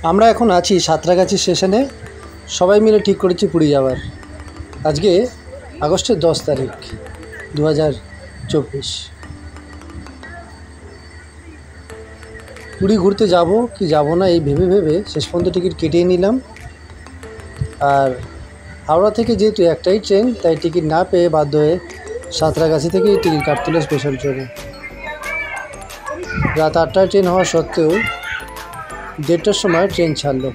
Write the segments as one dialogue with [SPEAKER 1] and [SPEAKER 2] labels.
[SPEAKER 1] আমরা এখন আছি সাঁতরাগাছি স্টেশনে। সবাই মিলে ঠিক করেছি পুরী যাওয়ার। আজকে আগস্টের 10 তারিখ 2024। পুরী ঘুরতে যাব কি যাব না এই ভেবে ভেবে শেষ পর্যন্ত টিকিট কেটেই নিলাম। আর হাওড়া থেকে যেহেতু একটাই ট্রেন, তাই টিকিট না পেয়ে বাধ্য হয়ে সাঁতরাগাছি থেকেই টিকিট কাটতে হলো স্পেশাল ট্রেনে। রাত 8টায় ট্রেন হওয়া সত্ত্বেও 1:30টার সময় ট্রেন ছাড়লো,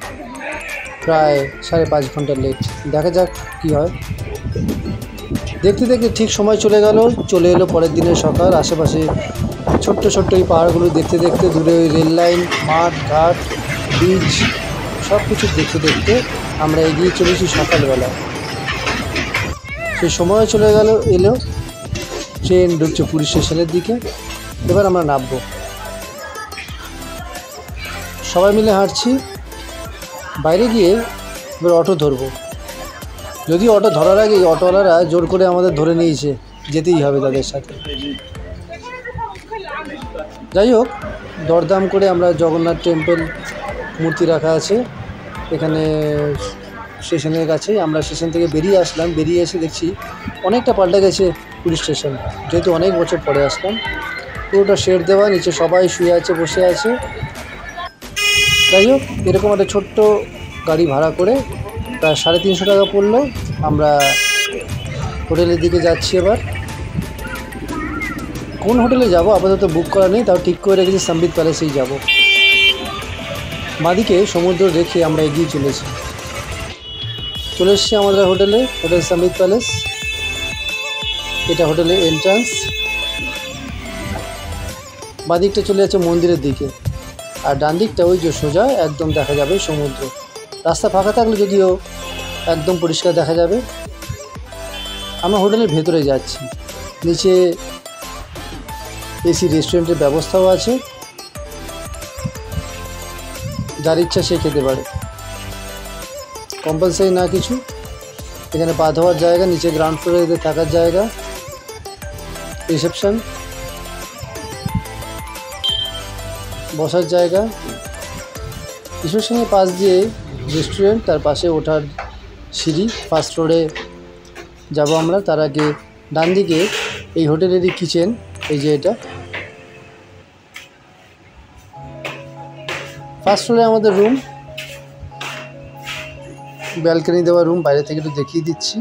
[SPEAKER 1] প্রায় 5.5 ঘন্টা লেট। দেখা যাক কী হয়। দেখতে দেখতে ঠিক সময় চলে এলো পরের দিনের সকাল। আশেপাশে ছোট্ট ছোট্ট এই পাহাড়গুলো দেখতে দেখতে, দূরে ওই রেল লাইন, মাঠ ঘাট, বিচ সব কিছু দেখতে দেখতে আমরা এগিয়ে চলেছি সকালবেলা। সেই সময় এলো ট্রেন ঢুকছে পুরী স্টেশনের দিকে। এবার আমরা নামবো। সবাই মিলে হাঁটছি। বাইরে গিয়ে এবার অটো ধরবো। যদি অটো ধরার আগে অটোওয়ালারা জোর করে আমাদের ধরে নিয়েছে, যেতেই হবে তাদের সাথে। যাই হোক, দরদাম করে আমরা জগন্নাথ টেম্পল মূর্তি রাখা আছে এখানে স্টেশনের কাছেই। আমরা স্টেশন থেকে বেরিয়ে আসলাম। বেরিয়ে এসে দেখছি অনেকটা পাল্টে গেছে পুরী স্টেশন, যেহেতু অনেক বছর পরে আসলাম। পুরোটা শেড দেওয়া, নিচে সবাই শুয়ে আছে, বসে আছে। যাই হোক, এরকম একটা ছোট্ট গাড়ি ভাড়া করে প্রায় 350 টাকা পড়লো। আমরা হোটেলের দিকে যাচ্ছি। এবার কোন হোটেলে যাব আপাতত বুক করা নেই, তাও ঠিক করে রেখেছি সম্বিত প্যালেসেই যাব। বাঁদিকে সমুদ্র রেখে আমরা এগিয়ে চলে এসেছি আমাদের হোটেল সম্বিত প্যালেস। এটা হোটেলের এন্ট্রান্স। বাঁদিকটা চলে যাচ্ছে মন্দিরের দিকে, আর ডান দিকটা ওই যে সোজা একদম দেখা যাবে সমুদ্র। রাস্তা ফাঁকা থাকলে যদিও একদম পরিষ্কার দেখা যাবে। আমরা হোটেলের ভেতরে যাচ্ছি। নিচে এসি রেস্টুরেন্টের ব্যবস্থাও আছে, যার ইচ্ছা সে খেতে পারে, কম্পালসারি না কিছু। এখানে পা ধোয়ার জায়গা, নিচে গ্রাউন্ড ফ্লোরে এদের থাকার জায়গা, রিসেপশন, বসার জায়গা। রিসেপশনের পাশ দিয়ে রেস্টুরেন্ট, তার পাশে ওঠার সিঁড়ি। ফার্স্ট ফ্লোরে যাব আমরা। তার আগে ডান দিকে এই হোটেলেরই কিচেন, এই যে এটা। ফার্স্ট ফ্লোরে আমাদের রুম, ব্যালকনি দেওয়া রুম। বাইরে থেকে একটু দেখিয়ে দিচ্ছি।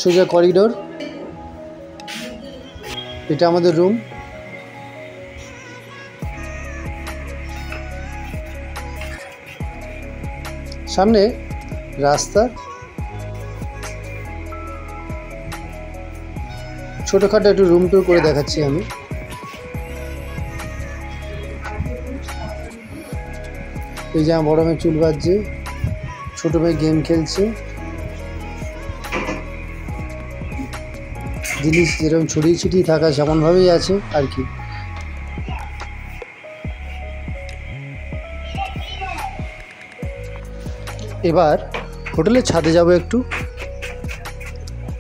[SPEAKER 1] সোজা করিডোর, এটা আমাদের রুম। সামনে রাস্তা, ছোটোখাটো একটু রুম টুর করে দেখাচ্ছি আমি। এই যে আমার বড় মেয়ে চুল বাজছে, ছোটো মেয়ে গেম খেলছে। জিনিস যেরকম ছড়িয়ে ছিটিয়ে থাকা সেমনভাবেই আছে আর কি। এবার হোটেলের ছাদে যাব একটু।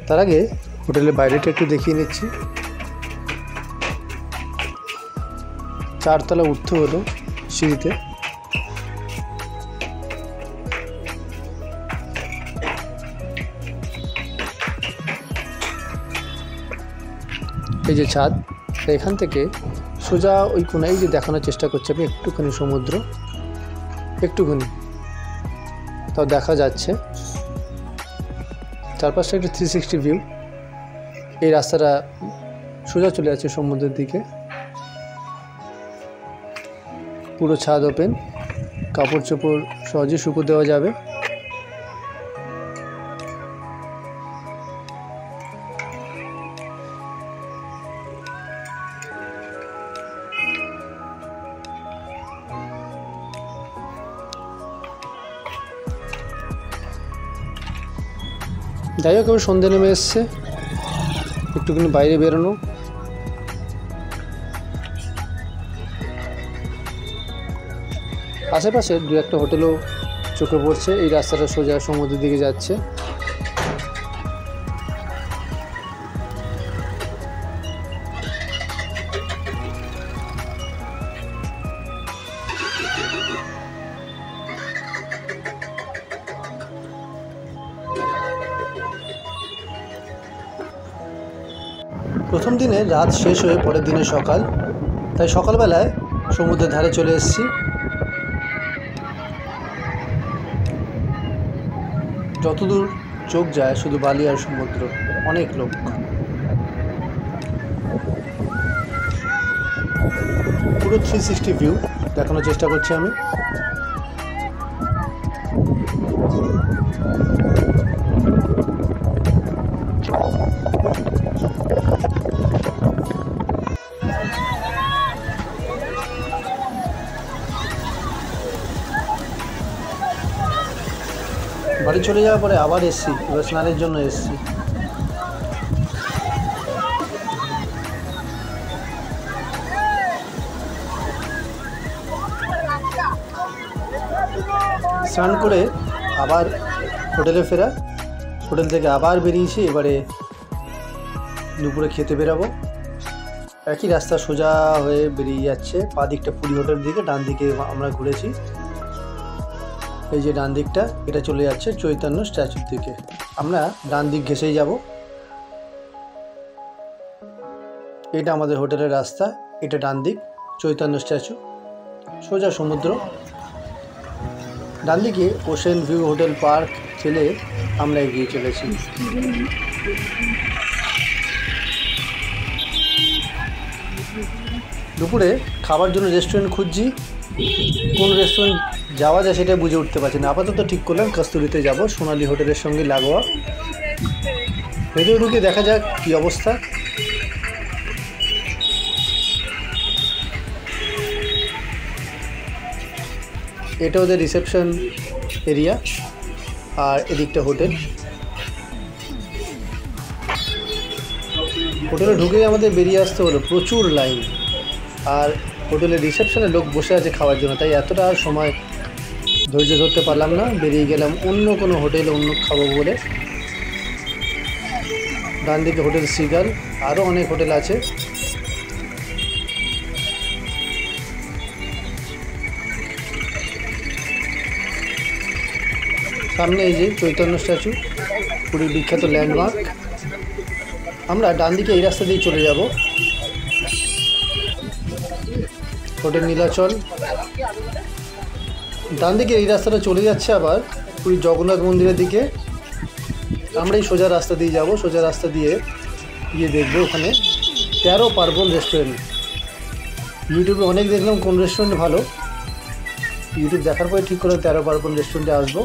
[SPEAKER 1] তার আগে হোটেলের বাইরেটা একটু দেখিয়ে নিচ্ছি। 4 তলা উঠতে হলো সিঁড়িতে। এই যে ছাদ, এখান থেকে সোজা ওই কোনায় যে দেখানোর চেষ্টা করছি আমি, একটুখানি সমুদ্র, একটুখানি তাও দেখা যাচ্ছে। চারপাশটা একটু 360 ভিউ। এই রাস্তাটা সোজা চলে যাচ্ছে সমুদ্রের দিকে। পুরো ছাদ ওপেন, কাপড় চোপড় সহজে শুকো দেওয়া যাবে। যাই হোক, এবার সন্ধে নেমে এসছে, একটুখানি বাইরে বেরোনো। আশেপাশে 2-1টা হোটেলও চোখে পড়ছে। এই রাস্তাটা সোজা সমুদ্রের দিকে যাচ্ছে। প্রথম দিনে রাত শেষ হয়ে পরের দিনে সকাল, তাই সকালবেলায় সমুদ্রের ধারে চলে এসেছি। যতদূর চোখ যায় শুধু বালি আর সমুদ্র, অনেক লোক। পুরো 360 ভিউ দেখানোর চেষ্টা করছি আমি। বাড়ি চলে যাওয়ার পরে আবার এসছি, এবার স্নানের জন্য এসছি। স্নান করে আবার হোটেলে ফেরা, হোটেল থেকে আবার বেরিয়েছি। এবারে দুপুরে খেতে বেরাবো। একই রাস্তা সোজা হয়ে বেরিয়ে যাচ্ছে, পা দিকটা পুরী হোটেলের দিকে, ডান দিকে আমরা ঘুরেছি। এই যে ডান দিকটা, এটা চলে যাচ্ছে চৈতন্য স্ট্যাচুর দিকে। আমরা ডান দিক ঘেঁষেই যাব। এটা আমাদের হোটেলের রাস্তা, এটা ডান দিক চৈতন্য স্ট্যাচু, সোজা সমুদ্র। ডান দিকে ওশেন ভিউ হোটেল পার্ক ফেলে আমরা এগিয়ে চলেছি। দুপুরে খাবার জন্য রেস্টুরেন্ট খুঁজছি, কোন রেস্টুরেন্ট যাওয়া যায় সেটা বুঝে উঠতে পারছি না। আপাতত ঠিক করলাম কস্তুরীতে যাব, সোনালী হোটেলের সঙ্গে লাগোয়া। ভেতরে ঢুকে দেখা যাক কী অবস্থা। এটা ওদের রিসেপশন এরিয়া, আর এদিকটা হোটেল। হোটেলে ঢুকেই আমাদের বেরিয়ে আসতে হলো, প্রচুর লাইন। আর হোটেলের রিসেপশনে লোক বসে আছে খাওয়ার জন্য, তাই এতটা আর সময় ধৈর্য ধরতে পারলাম না, বেরিয়ে গেলাম অন্য কোনো হোটেলে অন্য খাবো বলে। ডান দিকে হোটেল সিগাল, আরও অনেক হোটেল আছে। সামনে এই যে চৈতন্য স্ট্যাচু, পুরীর বিখ্যাত ল্যান্ডমার্ক। আমরা ডান দিকে এই রাস্তা দিয়ে চলে যাব, হোটেল নীলাচল। ডান দিকে এই রাস্তাটা চলে যাচ্ছে আবার পুরী জগন্নাথ মন্দিরের দিকে। আমরা এই সোজা রাস্তা দিয়ে যাব, সোজা রাস্তা দিয়ে গিয়ে দেখবো ওখানে 13 পার্বণ রেস্টুরেন্ট। ইউটিউবে অনেক দেখলাম কোন রেস্টুরেন্ট ভালো, ইউটিউব দেখার পরে ঠিক করে 13 পার্বণ রেস্টুরেন্টে আসবো।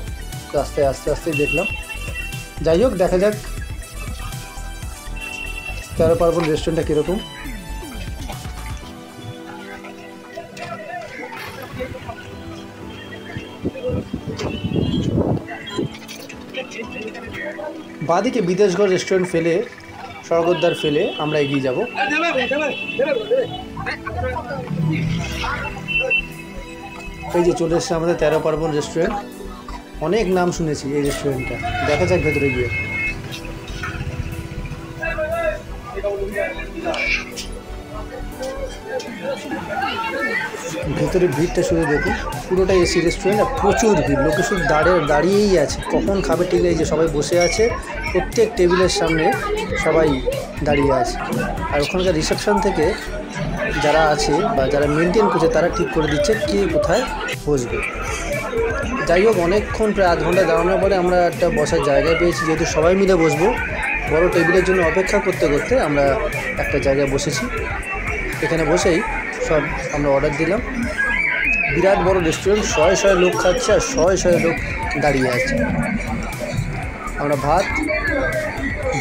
[SPEAKER 1] রাস্তায় আস্তে আস্তে দেখলাম। যাই হোক, দেখা যাক 13 পার্বণ রেস্টুরেন্টটা কীরকম। বাঁদিকে বিদেশগড় রেস্টুরেন্ট ফেলে, স্বর্গদ্বার ফেলে আমরা এগিয়ে যাব। এই যে চলে এসছে আমাদের 13 পার্বণ রেস্টুরেন্ট। অনেক নাম শুনেছি এই রেস্টুরেন্টটা, দেখা যাক ভেতরে গিয়ে। ভেতরে ভিড়টা শুধু দেখুন, পুরোটাই এসি রেস্টুরেন্ট, আর প্রচুর ভিড়। লোকে শুধু দাঁড়িয়েই আছে, কখন খাবে ঠিক এই যে সবাই বসে আছে, প্রত্যেক টেবিলের সামনে সবাই দাঁড়িয়ে আছে। আর ওখানকার রিসেপশন থেকে যারা আছে বা যারা মেনটেন করছে তারা ঠিক করে দিচ্ছে কে কোথায় বসবে। যাই হোক, অনেকক্ষণ প্রায় আধ ঘন্টা দাঁড়ানোর পরে আমরা একটা বসার জায়গায় পেয়েছি। যেহেতু সবাই মিলে বসবো, বড় টেবিলের জন্য অপেক্ষা করতে করতে আমরা একটা জায়গায় বসেছি। এখানে বসেই সব আমরা অর্ডার দিলাম। বিরাট বড় রেস্টুরেন্ট, শয়ে শয়ে লোক খাচ্ছে আর শয়ে শয়ে লোক দাঁড়িয়ে আছে। আমরা ভাত,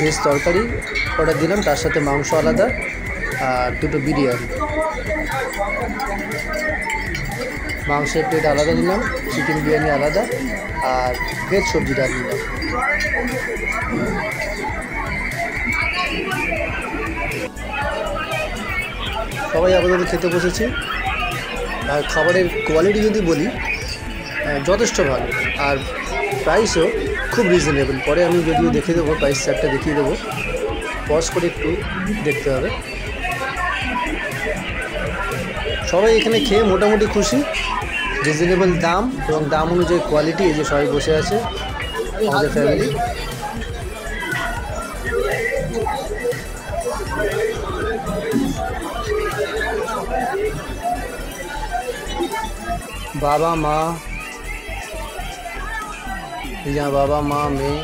[SPEAKER 1] ভেজ তরকারি অর্ডার দিলাম, তার সাথে মাংস আলাদা আর দুটো বিরিয়ানি। মাংসের প্লেট আলাদা দিলাম, চিকেন বিরিয়ানি আলাদা, আর ভেজ সবজি ডাল দিলাম। সবাই আপাতত খেতে বসেছি। আর খাবারের কোয়ালিটি যদি বলি, যথেষ্ট ভালো। আর প্রাইসও খুব রিজনেবল। পরে আমি যদিও দেখে দেবো, প্রাইস চার্টটা দেখিয়ে দেবো, পজ করে একটু দেখতে হবে। সবাই এখানে খেয়ে মোটামুটি খুশি, রিজনেবল দাম এবং দাম অনুযায়ী কোয়ালিটি। এই যে সবাই বসে আছে আমাদের ফ্যামিলি। বাবা মা, বাবা মা, মেয়ে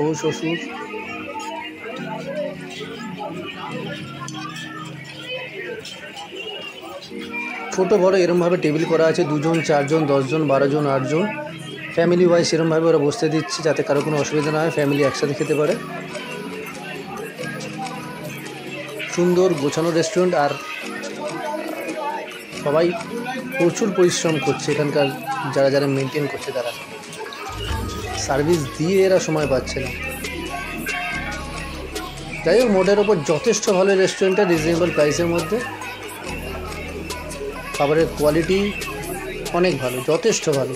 [SPEAKER 1] ও শ্বশুর। ছোটো বড়ো এরমভাবে টেবিল করা আছে, 2 জন 4 জন 10 জন 12 জন 8 জন ফ্যামিলি ওয়াইজ এরমভাবে ওরা বসতে দিচ্ছে, যাতে কারো কোনো অসুবিধা না হয়, ফ্যামিলি একসাথে খেতে পারে। সুন্দর গোছানো রেস্টুরেন্ট, আর সবাই প্রচুর পরিশ্রম করছে এখানকার যারা যারা মেনটেন করছে, তারা সার্ভিস দিয়ে এরা সময় পাচ্ছে না। যাই হোক, মোটের ওপর যথেষ্ট ভালো রেস্টুরেন্টটা, রিজনেবল প্রাইসের মধ্যে, খাবারের কোয়ালিটি অনেক ভালো, যথেষ্ট ভালো।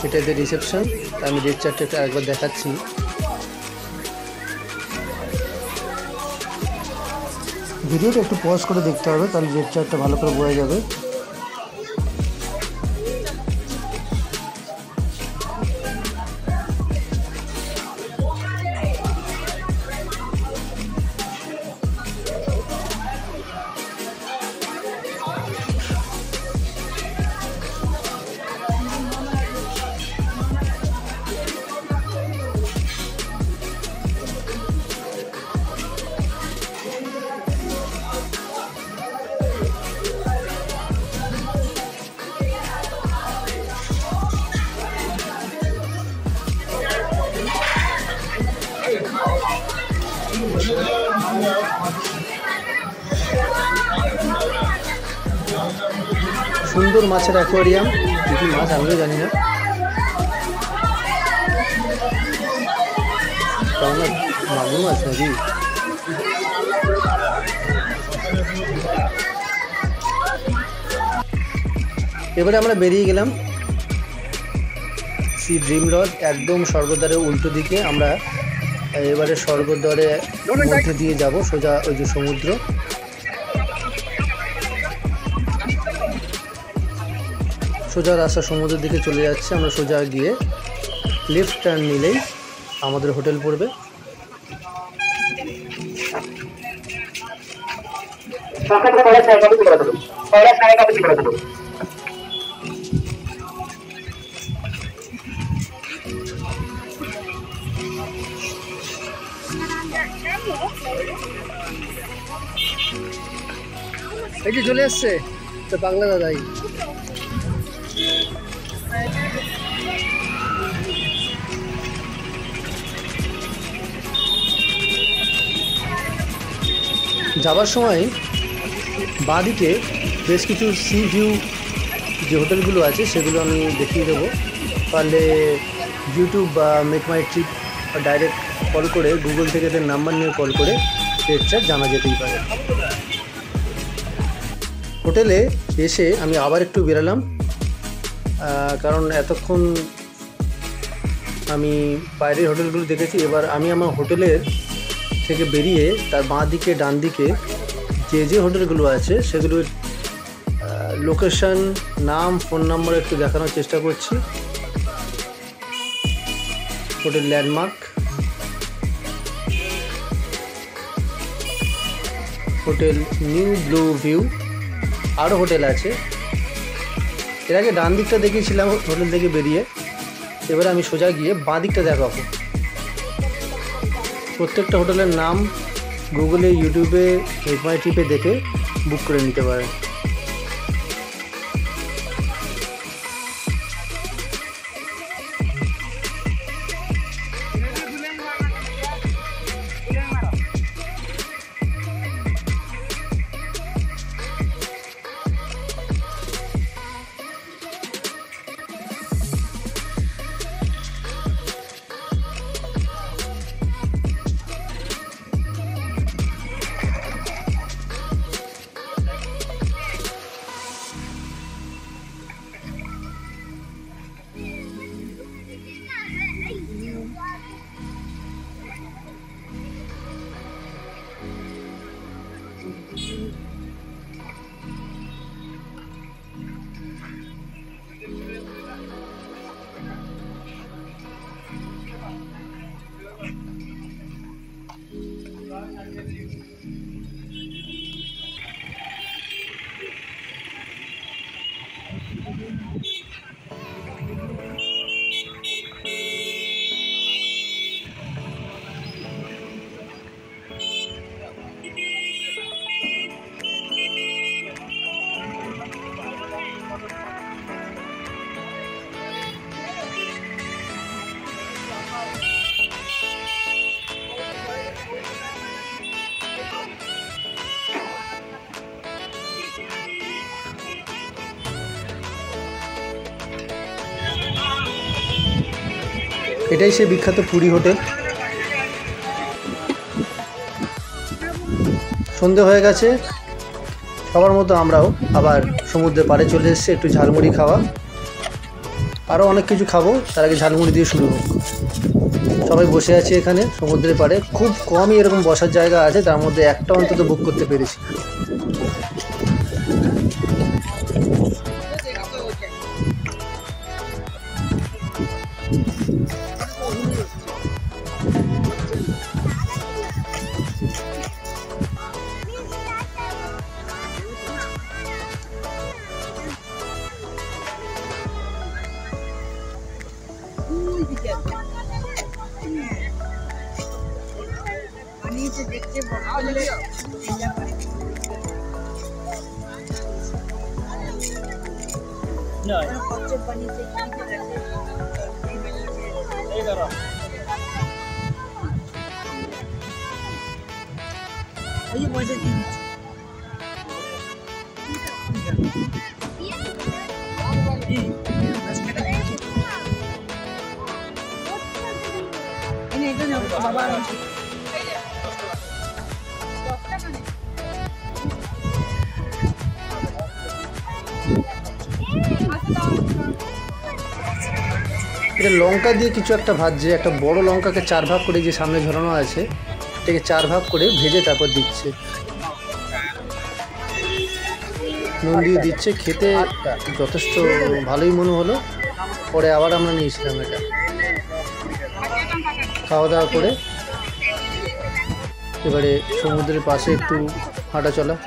[SPEAKER 1] এটা এদের রিসেপশন। আমি রেট চার্টটা একবার দেখাচ্ছি। ভিডিওটা একটু পজ করে দেখতে হবে, তাহলে রেট চার্টটা ভালো করে বোঝা যাবে। সুন্দর মাছের অ্যাকোয়ারিয়াম, কি কি মাছ আমিও জানি না, মাগুর মাছ নাকি। এবারে আমরা বেরিয়ে গেলাম সি ড্রিম লজ, একদম স্বর্গদ্বারের উল্টো দিকে। আমরা এবারে স্বর্গদ্বারের মধ্যে দিয়ে যাব সোজা, ওই যে সমুদ্র। সোজা রাস্তা সমুদ্রের দিকে চলে যাচ্ছে। আমরা সোজা গিয়ে লেফট টার্ন নিলেই আমাদের হোটেল পড়বে। এই যে চলে আসছে তো বাংলা দাদাই। যাবার সময় বাঁদিকে বেশ কিছু সি ভিউ যে হোটেলগুলো আছে সেগুলো আমি দেখিয়ে দেবো। পারলে ইউটিউব বা মেক মাই ট্রিপ বা ডাইরেক্ট কল করে, গুগল থেকে এদের নাম্বার নিয়ে কল করে রেট চার্ট জানা যেতেই পারে। হোটেলে এসে আমি আবার একটু বেরালাম, কারণ এতক্ষণ আমি বাইরের হোটেলগুলো দেখেছি। এবার আমি আমার হোটেলের থেকে বেরিয়ে তার বাঁ দিকে ডান দিকে যে হোটেলগুলো আছে সেগুলোর লোকেশন, নাম, ফোন নাম্বার একটু দেখানোর চেষ্টা করছি। Hotel landmark, hotel new blue view, আরও হোটেল আছে। এর আগে ডান দিকটা দেখিয়েছিলাম হোটেল থেকে বেরিয়ে, এবারে আমি সোজা গিয়ে বাঁ দিকটা দেখাবো। প্রত্যেকটা হোটেলের নাম গুগলে, ইউটিউবে, মেক মাই ট্রিপে দেখে বুক করে নিতে পারেন। এটাই সে বিখ্যাত পুরী হোটেল। সন্ধে হয়ে গেছে, সবার মতো আমরাও আবার সমুদ্রের পাড়ে চলে এসেছি একটু ঝালমুড়ি খাওয়া। আরও অনেক কিছু খাবো, তার আগে ঝালমুড়ি দিয়ে শুরু হোক। সবাই বসে আছে এখানে সমুদ্রের পাড়ে, খুব কমই এরকম বসার জায়গা আছে, তার মধ্যে একটা অন্তত বুক করতে পেরেছি। এটা লঙ্কা দিয়ে কিছু একটা ভাজছে, একটা বড় লঙ্কাকে 4 ভাগ করে, যে সামনে ঝরানো আছে এটাকে 4 ভাগ করে ভেজে তারপর দিচ্ছে, নুন দিয়ে দিচ্ছে। খেতে যথেষ্ট ভালোই মনে হলো। পরে আবার আমরা নিয়েছিলাম এটা, খাওয়া দাওয়া করে এবারে সমুদ্রের পাশে একটু হাঁটা চলা।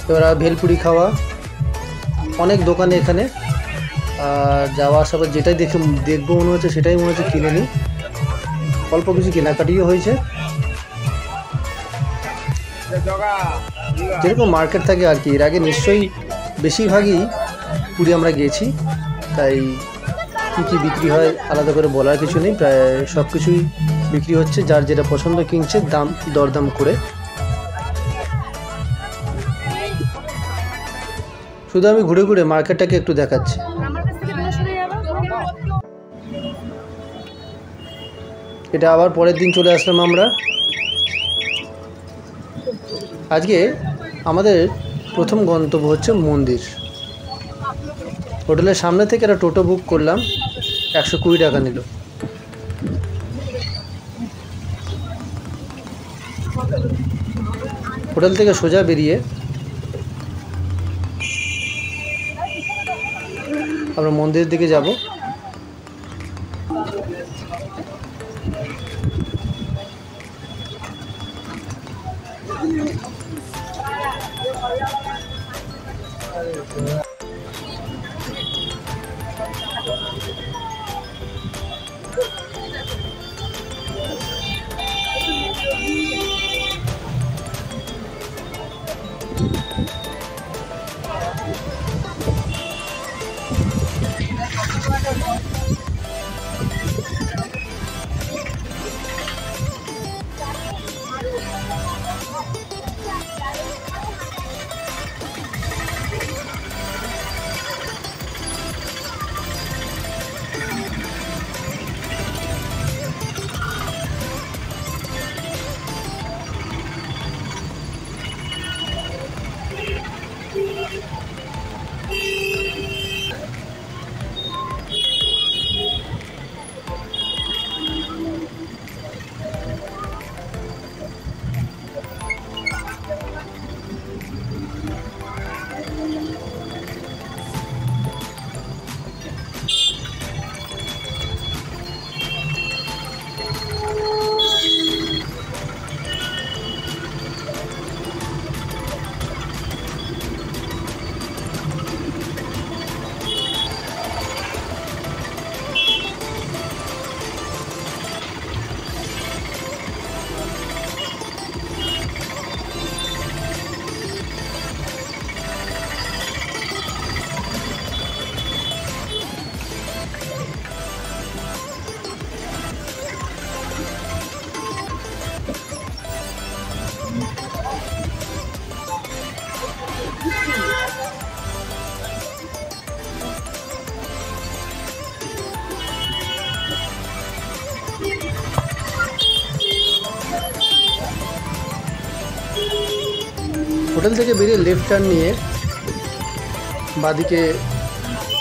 [SPEAKER 1] এবার ভেলপুরি খাওয়া, অনেক দোকানে এখানে। আর যাওয়া আসা যেটাই দেখবো মনে হচ্ছে সেটাই মনে হচ্ছে কিনে নিই। অল্প কিছু কেনাকাটিও হয়েছে, যেরকম মার্কেট থাকে আর কি। এর আগে নিশ্চয়ই বেশিরভাগই পুরী আমরা গিয়েছি, তাই কী কী বিক্রি হয় আলাদা করে বলার কিছু নেই। প্রায় সব কিছুই বিক্রি হচ্ছে, যার যেটা পছন্দ কিনছে দরদাম করে। শুধু আমি ঘুরে ঘুরে মার্কেটটাকে একটু দেখাচ্ছি। এটা আবার পরের দিন চলে আসলাম আমরা। আজকে আমাদের প্রথম গন্তব্য হচ্ছে মন্দির। হোটেলের সামনে থেকে একটা টোটো বুক করলাম, 120 টাকা নিল। হোটেল থেকে সোজা বেরিয়ে আমরা মন্দিরের দিকে যাব। হোটেল থেকে বেরিয়ে লেফট টার্ন নিয়ে বাদিকে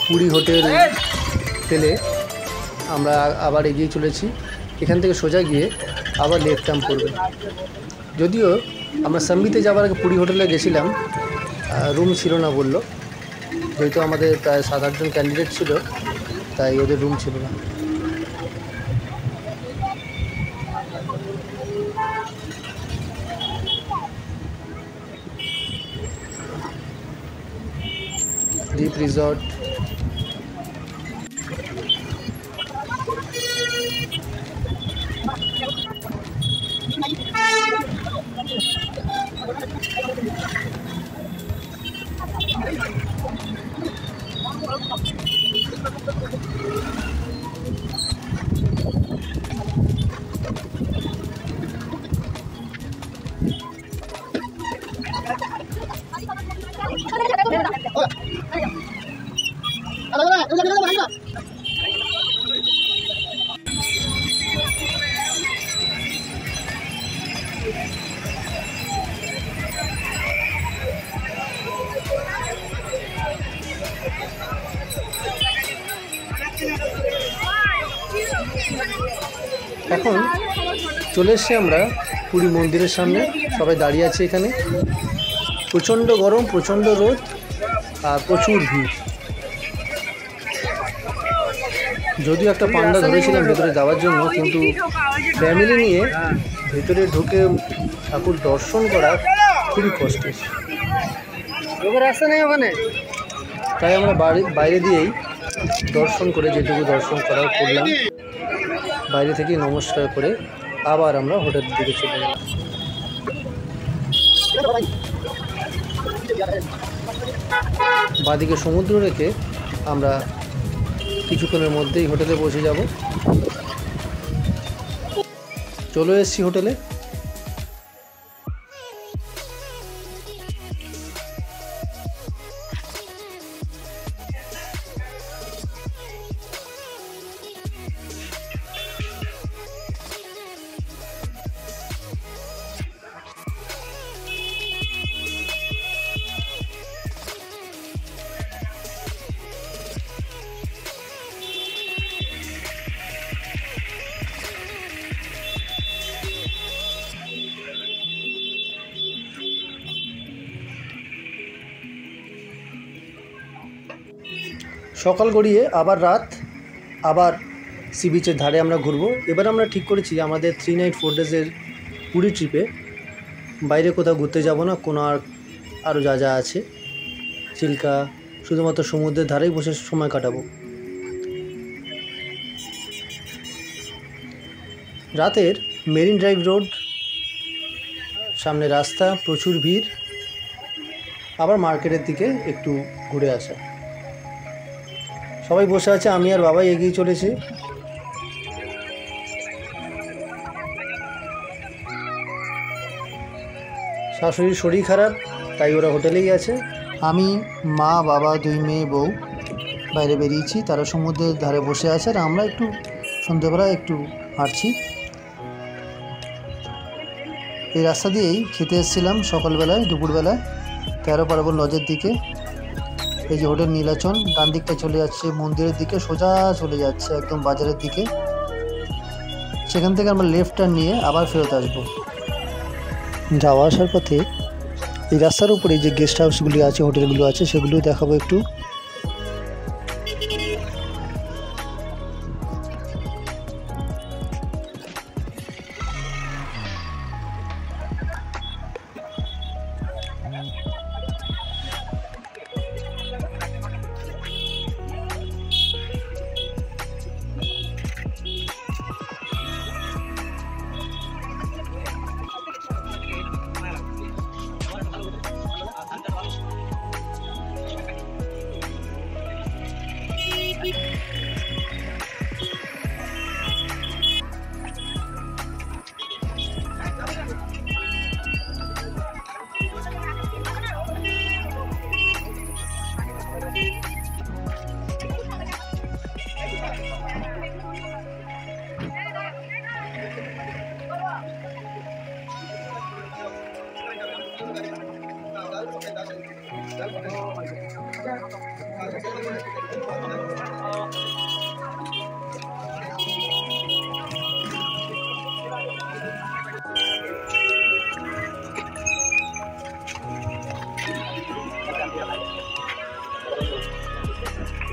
[SPEAKER 1] পুরী হোটেল পেলে আমরা আবার এগিয়ে চলেছি। এখান থেকে সোজা গিয়ে আবার লেফট টার্ন পড়বে। যদিও আমরা সাম্বিতে যাওয়ার আগে পুরী হোটেলে গেছিলাম, রুম ছিল না বললো, যেহেতু আমাদের প্রায় 7-8 জন ক্যান্ডিডেট ছিল তাই ওদের রুম ছিল না। দ্বীপ রিসর্ট এখন চলে এসেছি আমরা পুরী মন্দিরের সামনে। সবাই দাঁড়িয়ে আছে এখানে। প্রচণ্ড গরম, প্রচণ্ড রোদ আর প্রচুর ভিড়। যদিও একটা পান্ডা ধরেছিলাম ভেতরে যাওয়ার জন্য, কিন্তু ফ্যামিলি নিয়ে ভেতরে ঢুকে ঠাকুর দর্শন করা খুবই কষ্টের। রাস্তা নেই ওখানে, তাই আমরা বাইরে দিয়েই দর্শন করে যেটুকু দর্শন করার করলাম। বাইরে থেকে নমস্কার করে আবার আমরা হোটেলের দিকে চলে গেলাম। বাদিকে সমুদ্র রেখে আমরা কিছুক্ষণের মধ্যেই হোটেলে পৌঁছে যাব। চলে এসেছি হোটেলে। সকাল গড়িয়ে আবার রাত, আবার সি বিচের ধারে আমরা ঘুরবো। এবার আমরা ঠিক করেছি আমাদের 3 নাইট 4 ডেজের পুরী ট্রিপে বাইরে কোথাও ঘুরতে যাব না। কোণার্ক আরও যা যা আছে চিল্কা, শুধুমাত্র সমুদ্রের ধারেই বসে সময় কাটাবো। রাতের মেরিন ড্রাইভ রোড, সামনে রাস্তা, প্রচুর ভিড়, আবার মার্কেটের দিকে একটু ঘুরে আসা। সবাই বসে আছে, আমি আর বাবাই এগিয়ে চলেছি। শাশুড়ির শরীর খারাপ, তাই ওরা হোটেলেই আছে। আমি, মা, বাবা, 2 মেয়ে, বউ বাইরে বেরিয়েছি। তারা সমুদ্রের ধারে বসে আছে আর আমরা একটু সন্ধ্যেবেলায় একটু হাঁটছি। এই রাস্তা দিয়েই খেতে এসেছিলাম সকালবেলায়, দুপুরবেলায় 13 পার্বণ লজের দিকে। এই যে হোটেল নীলাচল, ডান দিকটা চলে যাচ্ছে মন্দিরের দিকে, সোজা চলে যাচ্ছে একদম বাজারের দিকে। সেখান থেকে আমরা লেফট টার্ন নিয়ে আবার ফেরত আসবো। যাওয়া আসার পথে এই রাস্তার উপরে যে গেস্ট হাউসগুলি আছে, হোটেলগুলো আছে, সেগুলো দেখাবো একটু।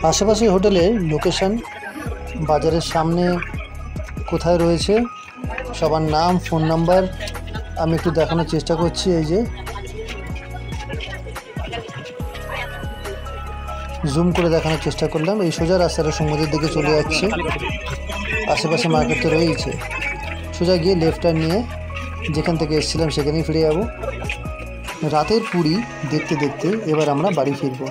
[SPEAKER 1] আশেপাশে হোটেলের লোকেশন, বাজারের সামনে কোথায় রয়েছে, সবার নাম, ফোন নাম্বার আমি একটু দেখানোর চেষ্টা করছি। এই যে জুম করে দেখানোর চেষ্টা করলাম। এই সোজা রাস্তাটা সমুদ্রের দিকে চলে যাচ্ছে, আশেপাশে মার্কেট তো রয়েছে। সোজা গিয়ে লেফট টার্ন নিয়ে যেখান থেকে এসেছিলাম সেখানেই ফিরে যাব। রাতের পুরী দেখতে দেখতে এবার আমরা বাড়ি ফিরব।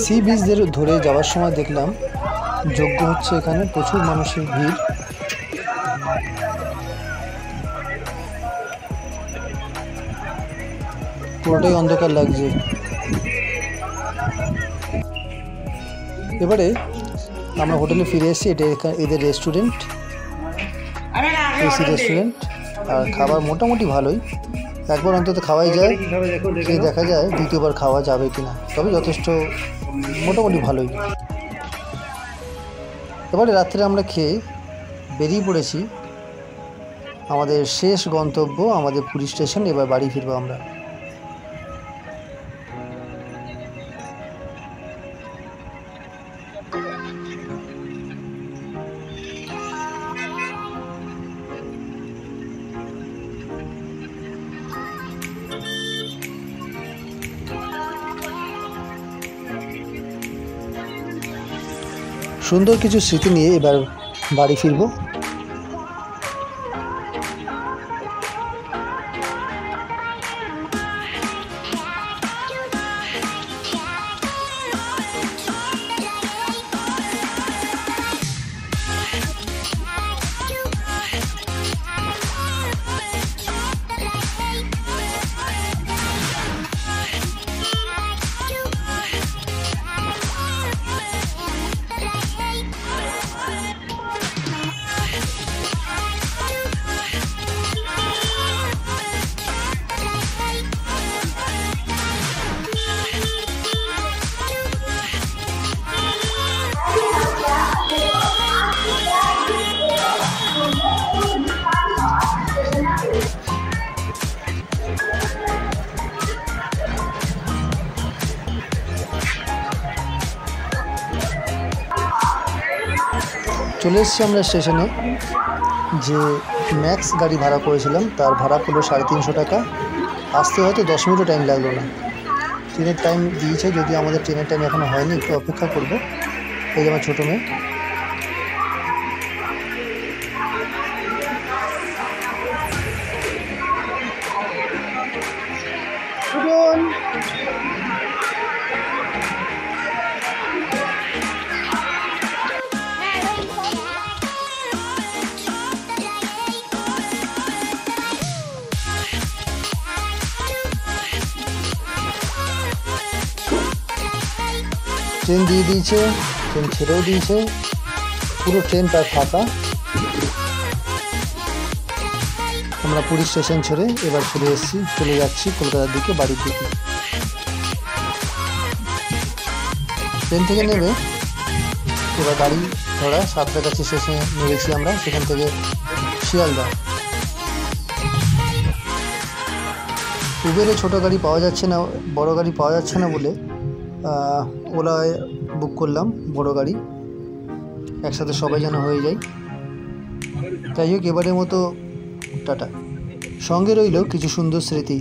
[SPEAKER 1] সি বিচ ধরে যাওয়ার সময় দেখলাম যজ্ঞ হচ্ছে, এখানে প্রচুর মানুষের ভিড়। পুরোটাই অন্ধকার লাগছে। এবারে আমরা হোটেলে ফিরে এসেছি। এটা এদের রেস্টুরেন্ট, এসি রেস্টুরেন্ট, আর খাবার মোটামুটি ভালোই। একবার অন্তত খাওয়াই যায়, খেয়ে দেখা যায় দ্বিতীয়বার খাওয়া যাবে কিনা, তবে যথেষ্ট মোটামুটি ভালোই। এবারে রাত্রে আমরা খেয়ে বেরিয়ে পড়েছি আমাদের শেষ গন্তব্য, আমাদের পুরী স্টেশন। এবার বাড়ি ফিরবো আমরা। সুন্দর কিছু স্মৃতি নিয়ে এবার বাড়ি ফিরব। চলে এসেছি আমরা স্টেশনে। যে ম্যাক্স গাড়ি ভাড়া করেছিলাম তার ভাড়া পড়লো 350 টাকা। আসতে হয়তো 10 মিনিটও টাইম লাগলো না। ট্রেনের টাইম দিয়েছে, যদি আমাদের ট্রেনের টাইম এখনও হয়নি, একটু অপেক্ষা করবো। এই যে আমার ছোটো মেয়ে। ট্রেন দিয়ে দিয়েছে, ট্রেন ছেড়েও দিয়েছে, পুরো ট্রেন প্রায় ফাঁকা। আমরা পুরী স্টেশন ছেড়ে এবার চলে যাচ্ছি কলকাতার দিকে, বাড়ির দিকে। ট্রেন থেকে নেমে এবার গাড়ি ধরা সাঁতরাগাছি স্টেশনে নেমেছি আমরা, সেখান থেকে শিয়ালদা। উবেরে ছোটো গাড়ি পাওয়া যাচ্ছে না, বড় গাড়ি পাওয়া যাচ্ছে না বলে ওলায় বুক করলাম বড় গাড়ি, একসাথে সবাই যেন হয়ে যায়। যাই হোক, এবারের মতো টাটা। সঙ্গে রইল কিছু সুন্দর স্মৃতি।